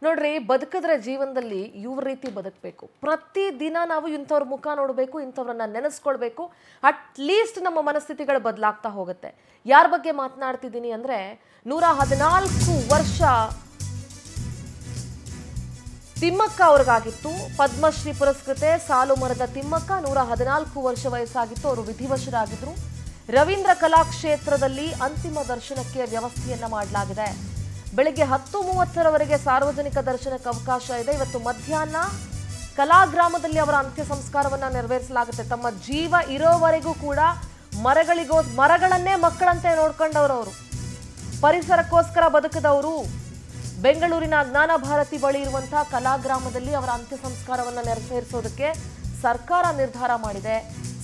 ನೋಡ್ರಿ, ಬದುಕಿದ್ರೆ ಜೀವನದಲ್ಲಿ ಇವ್ರ ರೀತಿ ಬದುಕಬೇಕು. ಪ್ರತಿ ದಿನ ನಾವು ಇಂಥವ್ರ ಮುಖ ನೋಡಬೇಕು, ಇಂಥವ್ರನ್ನ ನೆನೆಸ್ಕೊಳ್ಬೇಕು. ಅಟ್ಲೀಸ್ಟ್ ನಮ್ಮ ಮನಸ್ಥಿತಿಗಳು ಬದಲಾಗ್ತಾ ಹೋಗುತ್ತೆ. ಯಾರ ಬಗ್ಗೆ ಮಾತನಾಡ್ತಿದ್ದೀನಿ ಅಂದ್ರೆ 114 ವರ್ಷ ತಿಮ್ಮಕ್ಕ ಅವ್ರಿಗಾಗಿತ್ತು. ಪದ್ಮಶ್ರೀ ಪುರಸ್ಕೃತೆ ಸಾಲು ಮರದ ತಿಮ್ಮಕ್ಕ 114 ವರ್ಷ ವಯಸ್ಸಾಗಿತ್ತು. ಅವರು ವಿಧಿವಶರಾಗಿದ್ರು. ರವೀಂದ್ರ ಕಲಾಕ್ಷೇತ್ರದಲ್ಲಿ ಅಂತಿಮ ದರ್ಶನಕ್ಕೆ ವ್ಯವಸ್ಥೆಯನ್ನ ಮಾಡಲಾಗಿದೆ. ಬೆಳಿಗ್ಗೆ 10:30ರವರೆಗೆ ಸಾರ್ವಜನಿಕ ದರ್ಶನಕ್ಕೆ ಅವಕಾಶ ಇದೆ. ಇವತ್ತು ಮಧ್ಯಾಹ್ನ ಕಲಾಗ್ರಾಮದಲ್ಲಿ ಅವರ ಅಂತ್ಯ ಸಂಸ್ಕಾರವನ್ನ ನೆರವೇರಿಸಲಾಗುತ್ತೆ. ತಮ್ಮ ಜೀವ ಇರೋವರೆಗೂ ಕೂಡ ಮರಗಳನ್ನೇ ಮಕ್ಕಳಂತೆ ನೋಡ್ಕೊಂಡವರು, ಪರಿಸರಕ್ಕೋಸ್ಕರ ಬದುಕಿದವರು. ಬೆಂಗಳೂರಿನ ಜ್ಞಾನ ಭಾರತಿ ಬಳಿ ಇರುವಂತಹ ಕಲಾಗ್ರಾಮದಲ್ಲಿ ಅವರ ಅಂತ್ಯ ಸಂಸ್ಕಾರವನ್ನ ನೆರವೇರಿಸೋದಕ್ಕೆ ಸರ್ಕಾರ ನಿರ್ಧಾರ ಮಾಡಿದೆ.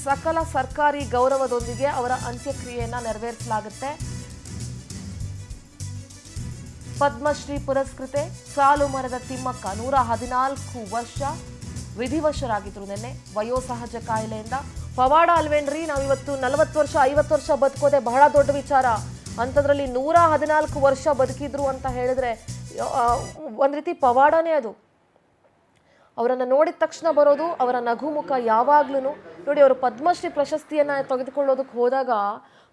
ಸಕಲ ಸರ್ಕಾರಿ ಗೌರವದೊಂದಿಗೆ ಅವರ ಅಂತ್ಯಕ್ರಿಯೆಯನ್ನ ನೆರವೇರಿಸಲಾಗುತ್ತೆ. ಪದ್ಮಶ್ರೀ ಪುರಸ್ಕೃತೆ ಸಾಲು ಮರದ ತಿಮ್ಮಕ್ಕ 114 ವರ್ಷ ವಿಧಿವಶರಾಗಿದ್ರು. ನಿನ್ನೆ ವಯೋಸಹಜ ಕಾಯಿಲೆಯಿಂದ. ಪವಾಡ ಅಲ್ವೇನ್ರಿ, ನಾವಿವತ್ತು 40 ವರ್ಷ 50 ವರ್ಷ ಬದುಕೋದೆ ಬಹಳ ದೊಡ್ಡ ವಿಚಾರ. ಅಂಥದ್ರಲ್ಲಿ 114 ವರ್ಷ ಬದುಕಿದ್ರು ಅಂತ ಹೇಳಿದ್ರೆ ಒಂದ್ ರೀತಿ ಪವಾಡನೇ ಅದು. ಅವರನ್ನು ನೋಡಿದ ತಕ್ಷಣ ಬರೋದು ಅವರ ನಗುಮುಖ ಯಾವಾಗ್ಲೂ. ನೋಡಿ, ಅವರು ಪದ್ಮಶ್ರೀ ಪ್ರಶಸ್ತಿಯನ್ನ ತೆಗೆದುಕೊಳ್ಳೋದಕ್ಕೆ ಹೋದಾಗ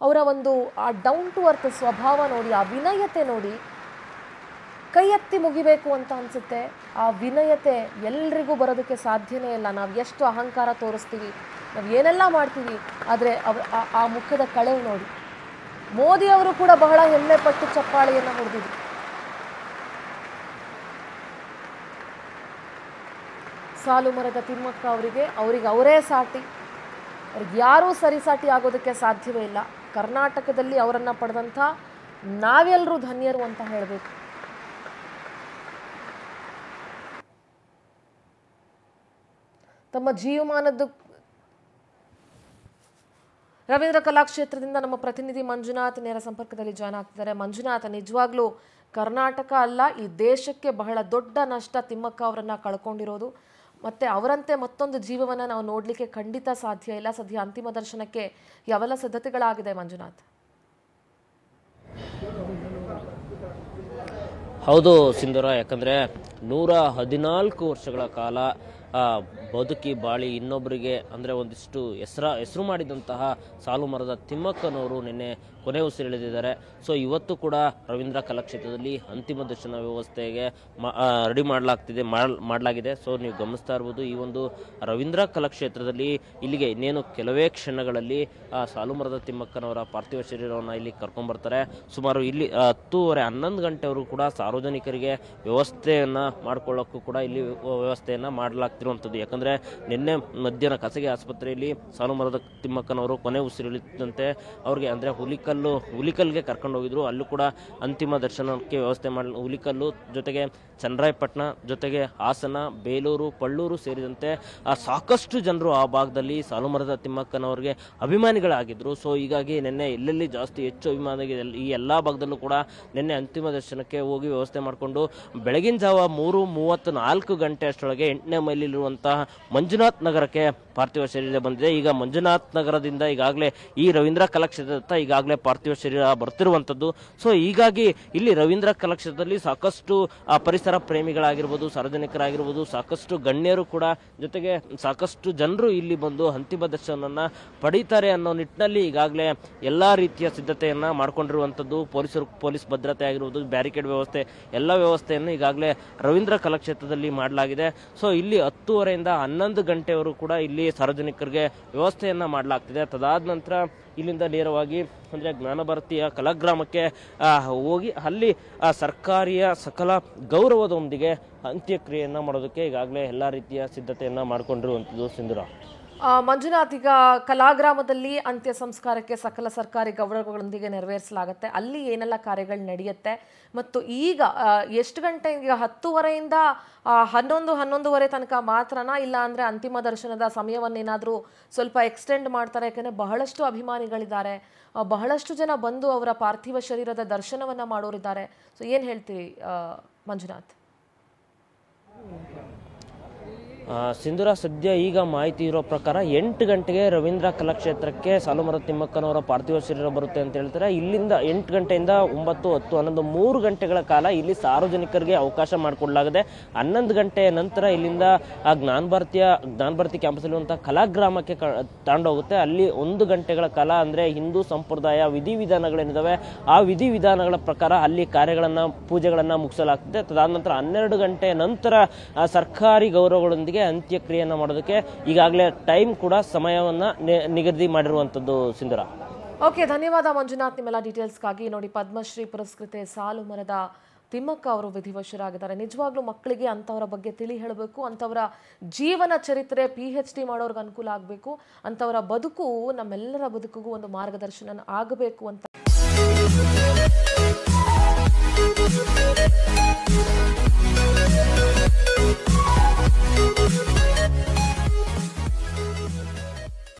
ಅವರ ಒಂದು ಆ ಡೌನ್ ಟು ಅರ್ತ್ ಸ್ವಭಾವ ನೋಡಿ, ಆ ವಿನಯತೆ ನೋಡಿ, ಕೈ ಎತ್ತಿ ಮುಗಿಬೇಕು ಅಂತ ಅನ್ಸುತ್ತೆ. ಆ ವಿನಯತೆ ಎಲ್ರಿಗೂ ಬರೋದಕ್ಕೆ ಸಾಧ್ಯನೇ ಇಲ್ಲ. ನಾವು ಎಷ್ಟು ಅಹಂಕಾರ ತೋರಿಸ್ತೀವಿ, ನಾವು ಏನೆಲ್ಲ ಮಾಡ್ತೀವಿ, ಆದರೆ ಆ ಮುಖದ ಕಳೆ ನೋಡಿ. ಮೋದಿ ಅವರು ಕೂಡ ಬಹಳ ಹೆಮ್ಮೆ ಪಟ್ಟು ಚಪ್ಪಾಳೆಯನ್ನು ಹೊಡೆದಿದ್ರು. ಸಾಲು ಮರದ ತಿಮ್ಮಕ್ಕ ಅವರಿಗೆ ಅವರೇ ಸಾಟಿ. ಅವ್ರಿಗೆ ಯಾರೂ ಸರಿಸಾಟಿ ಆಗೋದಕ್ಕೆ ಸಾಧ್ಯವೇ ಇಲ್ಲ. ಕರ್ನಾಟಕದಲ್ಲಿ ಅವರನ್ನು ಪಡೆದಂಥ ನಾವೆಲ್ಲರೂ ಧನ್ಯರು ಅಂತ ಹೇಳಬೇಕು. ತಮ್ಮ ಜೀವಮಾನದ ರವೀಂದ್ರ ಕಲಾಕ್ಷೇತ್ರದಿಂದ ನಮ್ಮ ಪ್ರತಿನಿಧಿ ಮಂಜುನಾಥ್ ನೇರ ಸಂಪರ್ಕದಲ್ಲಿ ಜಾಯ್ನ್ ಆಗ್ತಿದ್ದಾರೆ. ಮಂಜುನಾಥ್, ನಿಜವಾಗ್ಲೂ ಕರ್ನಾಟಕ ಅಲ್ಲ, ಈ ದೇಶಕ್ಕೆ ಬಹಳ ದೊಡ್ಡ ನಷ್ಟ ತಿಮ್ಮಕ್ಕ ಅವರನ್ನ ಕಳ್ಕೊಂಡಿರೋದು. ಮತ್ತೆ ಅವರಂತೆ ಮತ್ತೊಂದು ಜೀವವನ್ನ ನಾವು ನೋಡ್ಲಿಕ್ಕೆ ಖಂಡಿತ ಸಾಧ್ಯ ಇಲ್ಲ. ಸದ್ಯ ಅಂತಿಮ ದರ್ಶನಕ್ಕೆ ಯಾವೆಲ್ಲ ಸಿದ್ಧತೆಗಳಾಗಿದೆ ಮಂಜುನಾಥ್? ಹೌದು ಸಿಂಧೂರ, ಯಾಕಂದರೆ 114 ವರ್ಷಗಳ ಕಾಲ ಬದುಕಿ ಬಾಳಿ ಇನ್ನೊಬ್ಬರಿಗೆ ಅಂದರೆ ಒಂದಿಷ್ಟು ಹೆಸರು ಮಾಡಿದಂತಹ ಸಾಲು ಮರದ ತಿಮ್ಮಕ್ಕನವರು ನಿನ್ನೆ ಕೊನೆ ಉಸಿರೆಳೆದಿದ್ದಾರೆ. ಸೊ ಇವತ್ತು ಕೂಡ ರವೀಂದ್ರ ಕಲಾಕ್ಷೇತ್ರದಲ್ಲಿ ಅಂತಿಮ ದರ್ಶನ ವ್ಯವಸ್ಥೆಗೆ ರೆಡಿ ಮಾಡಲಾಗಿದೆ. ಸೊ ನೀವು ಗಮನಿಸ್ತಾ ಇರ್ಬೋದು, ಈ ಒಂದು ರವೀಂದ್ರ ಕಲಾಕ್ಷೇತ್ರದಲ್ಲಿ ಇಲ್ಲಿಗೆ ಇನ್ನೇನು ಕೆಲವೇ ಕ್ಷಣಗಳಲ್ಲಿ ಸಾಲು ಮರದ ತಿಮ್ಮಕ್ಕನವರ ಪಾರ್ಥಿವ ಶರೀರವನ್ನು ಇಲ್ಲಿ ಕರ್ಕೊಂಡ್ಬರ್ತಾರೆ. ಸುಮಾರು ಇಲ್ಲಿ 10:30-11 ಗಂಟೆವರೆಗೂ ಕೂಡ ಸಾರ್ವಜನಿಕರಿಗೆ ವ್ಯವಸ್ಥೆಯನ್ನು ಮಾಡ್ಕೊಳ್ಳೋಕ್ಕೂ ಕೂಡ ಇಲ್ಲಿ ವ್ಯವಸ್ಥೆಯನ್ನು ಮಾಡಲಾಗ್ತಿರುವಂಥದ್ದು. ಯಾಕಂದರೆ ನಿನ್ನೆ ಮಧ್ಯಾಹ್ನ ಖಾಸಗಿ ಆಸ್ಪತ್ರೆಯಲ್ಲಿ ಸಾಲು ಮರದ ತಿಮ್ಮಕ್ಕನವರು ಕೊನೆ ಉಸಿರೆಳಿದಂತೆ ಅವ್ರಿಗೆ ಅಂದರೆ ಹುಲಿಕಲ್ಗೆ ಕರ್ಕೊಂಡು ಹೋಗಿದ್ರು. ಅಲ್ಲೂ ಕೂಡ ಅಂತಿಮ ದರ್ಶನಕ್ಕೆ ವ್ಯವಸ್ಥೆ ಹುಲಿಕಲ್ಲು ಜೊತೆಗೆ ಚನ್ನರಾಯಪಟ್ಟಣ ಜೊತೆಗೆ ಹಾಸನ, ಬೇಲೂರು, ಪಳ್ಳೂರು ಸೇರಿದಂತೆ ಸಾಕಷ್ಟು ಜನರು ಆ ಭಾಗದಲ್ಲಿ ಸಾಲು ಮರದ ತಿಮ್ಮಕ್ಕನವ್ರಿಗೆ ಅಭಿಮಾನಿಗಳಾಗಿದ್ದರು. ಸೊ ಹೀಗಾಗಿ ನಿನ್ನೆ ಎಲ್ಲೆಲ್ಲಿ ಜಾಸ್ತಿ ಹೆಚ್ಚು ಅಭಿಮಾನಿಗೆ ಈ ಎಲ್ಲ ಭಾಗದಲ್ಲೂ ಕೂಡ ನಿನ್ನೆ ಅಂತಿಮ ದರ್ಶನಕ್ಕೆ ಹೋಗಿ ವ್ಯವಸ್ಥೆ ಮಾಡಿಕೊಂಡು ಬೆಳಗಿನ ಜಾವ 3:34 ಗಂಟೆ ಅಷ್ಟರೊಳಗೆ 8ನೇ ಮೈಲಿರುವಂತಹ ಮಂಜುನಾಥ್ ನಗರಕ್ಕೆ ಪಾರ್ಥಿವ ಶರೀರ ಬಂದಿದೆ. ಈಗ ಮಂಜುನಾಥ್ ನಗರದಿಂದ ಈಗಾಗಲೇ ಈ ರವೀಂದ್ರ ಕಲಾಕ್ಷೇತ್ರದತ್ತ ಈಗಾಗಲೇ ಪಾರ್ಥಿವ ಶರೀರ ಬರ್ತಿರುವಂಥದ್ದು. ಸೊ ಹೀಗಾಗಿ ಇಲ್ಲಿ ರವೀಂದ್ರ ಕಲಾಕ್ಷೇತ್ರದಲ್ಲಿ ಸಾಕಷ್ಟು ಪರಿಸರ ಪ್ರೇಮಿಗಳಾಗಿರ್ಬೋದು, ಸಾರ್ವಜನಿಕರಾಗಿರ್ಬೋದು, ಸಾಕಷ್ಟು ಗಣ್ಯರು ಕೂಡ ಜೊತೆಗೆ ಸಾಕಷ್ಟು ಜನರು ಇಲ್ಲಿ ಬಂದು ಅಂತಿಮ ದರ್ಶನವನ್ನು ಪಡೀತಾರೆ ಅನ್ನೋ ನಿಟ್ಟಿನಲ್ಲಿ ಈಗಾಗಲೇ ಎಲ್ಲ ರೀತಿಯ ಸಿದ್ಧತೆಯನ್ನು ಮಾಡ್ಕೊಂಡಿರುವಂಥದ್ದು. ಪೊಲೀಸ್ ಭದ್ರತೆ ಆಗಿರ್ಬೋದು, ಬ್ಯಾರಿಕೇಡ್ ವ್ಯವಸ್ಥೆ, ಎಲ್ಲ ವ್ಯವಸ್ಥೆಯನ್ನು ಈಗಾಗಲೇ ರವೀಂದ್ರ ಕಲಾಕ್ಷೇತ್ರದಲ್ಲಿ ಮಾಡಲಾಗಿದೆ. ಸೊ ಇಲ್ಲಿ 10:30ರಿಂದ 11 ಗಂಟೆವರೆಗೂ ಕೂಡ ಇಲ್ಲಿ ಸಾರ್ವಜನಿಕರಿಗೆ ವ್ಯವಸ್ಥೆಯನ್ನು ಮಾಡಲಾಗ್ತಿದೆ. ತದಾದ ನಂತರ ಇಲ್ಲಿಂದ ನೇರವಾಗಿ ಅಂದರೆ ಜ್ಞಾನ ಭಾರತೀಯ ಕಲಾಗ್ರಾಮಕ್ಕೆ ಹೋಗಿ ಅಲ್ಲಿ ಸರ್ಕಾರಿಯ ಸಕಲ ಗೌರವದೊಂದಿಗೆ ಅಂತ್ಯಕ್ರಿಯೆಯನ್ನು ಮಾಡೋದಕ್ಕೆ ಈಗಾಗಲೇ ಎಲ್ಲ ರೀತಿಯ ಸಿದ್ಧತೆಯನ್ನು ಮಾಡಿಕೊಂಡಿರುವಂಥದ್ದು ಸಿಂಧೂರ. ಮಂಜುನಾಥ್, ಈಗ ಕಲಾಗ್ರಾಮದಲ್ಲಿ ಅಂತ್ಯ ಸಂಸ್ಕಾರಕ್ಕೆ ಸಕಲ ಸರ್ಕಾರಿ ಗೌರವಗಳೊಂದಿಗೆ ನೆರವೇರಿಸಲಾಗುತ್ತೆ. ಅಲ್ಲಿ ಏನೆಲ್ಲ ಕಾರ್ಯಗಳು ನಡೆಯುತ್ತೆ ಮತ್ತು ಈಗ ಎಷ್ಟು ಗಂಟೆ? ಈಗ 10:30ರಿಂದ 11:30 ತನಕ ಮಾತ್ರನಾ, ಇಲ್ಲ ಅಂದರೆ ಅಂತಿಮ ದರ್ಶನದ ಸಮಯವನ್ನೇನಾದರೂ ಸ್ವಲ್ಪ ಎಕ್ಸ್ಟೆಂಡ್ ಮಾಡ್ತಾರೆ? ಯಾಕಂದರೆ ಬಹಳಷ್ಟು ಅಭಿಮಾನಿಗಳಿದ್ದಾರೆ, ಬಹಳಷ್ಟು ಜನ ಬಂದು ಅವರ ಪಾರ್ಥಿವ ಶರೀರದ ದರ್ಶನವನ್ನು ಮಾಡೋರಿದ್ದಾರೆ. ಸೊ ಏನು ಹೇಳ್ತೀವಿ ಮಂಜುನಾಥ್? ಸಿಂಧೂರ, ಸದ್ಯ ಈಗ ಮಾಹಿತಿ ಇರೋ ಪ್ರಕಾರ 8 ಗಂಟೆಗೆ ರವೀಂದ್ರ ಕಲಾಕ್ಷೇತ್ರಕ್ಕೆ ಸಾಲುಮರದ ತಿಮ್ಮಕ್ಕನವರ ಪಾರ್ಥಿವ ಶರೀರ ಬರುತ್ತೆ ಅಂತ ಹೇಳ್ತಾರೆ. ಇಲ್ಲಿಂದ 8 ಗಂಟೆಯಿಂದ 9, 10, 11, 3 ಗಂಟೆಗಳ ಕಾಲ ಇಲ್ಲಿ ಸಾರ್ವಜನಿಕರಿಗೆ ಅವಕಾಶ ಮಾಡಿಕೊಡಲಾಗಿದೆ. 11 ಗಂಟೆಯ ನಂತರ ಇಲ್ಲಿಂದ ಜ್ಞಾನಭಾರತಿ ಕ್ಯಾಂಪಸ್ ಇರುವಂತಹ ಕಲಾಗ್ರಾಮಕ್ಕೆ ತಗೊಂಡೋಗುತ್ತೆ. ಅಲ್ಲಿ 1 ಗಂಟೆಗಳ ಕಾಲ ಅಂದರೆ ಹಿಂದೂ ಸಂಪ್ರದಾಯ ವಿಧಿವಿಧಾನಗಳೇನಿದ್ದಾವೆ ಆ ವಿಧಿವಿಧಾನಗಳ ಪ್ರಕಾರ ಅಲ್ಲಿ ಕಾರ್ಯಗಳನ್ನು ಪೂಜೆಗಳನ್ನು ಮುಗಿಸಲಾಗ್ತದೆ. ತದಾದ ನಂತರ 12 ಗಂಟೆಯ ನಂತರ ಸರ್ಕಾರಿ ಗೌರವಗಳೊಂದಿಗೆ ಅಂತ್ಯಕ್ರಿಯೆಯನ್ನು ಮಾಡೋದಕ್ಕೆ ಈಗಾಗಲೇ ಟೈಮ್ ಕೂಡ ಸಮಯವನ್ನ ನಿಗದಿ ಮಾಡಿರುವಂತದ್ದು. ಸಿಂಧೂರ. ಓಕೆ, ಧನ್ಯವಾದ ಮಂಜುನಾಥ್ ನಿಮ್ಮೆಲ್ಲ ಡೀಟೇಲ್ಸ್ಗಾಗಿ. ನೋಡಿ, ಪದ್ಮಶ್ರೀ ಪುರಸ್ಕೃತೆ ಸಾಲುಮರದ ತಿಮ್ಮಕ್ಕ ಅವರು ವಿಧಿವಶರಾಗಿದ್ದಾರೆ. ನಿಜವಾಗ್ಲೂ ಮಕ್ಕಳಿಗೆ ಅಂಥವರ ಬಗ್ಗೆ ತಿಳಿ ಹೇಳಬೇಕು, ಅಂಥವರ ಜೀವನ ಚರಿತ್ರೆ PhD ಮಾಡೋರ್ಗೆ ಅನುಕೂಲ ಆಗಬೇಕು, ಅಂಥವರ ಬದುಕು ನಮ್ಮೆಲ್ಲರ ಬದುಕಿಗೂ ಒಂದು ಮಾರ್ಗದರ್ಶನ ಆಗಬೇಕು ಅಂತ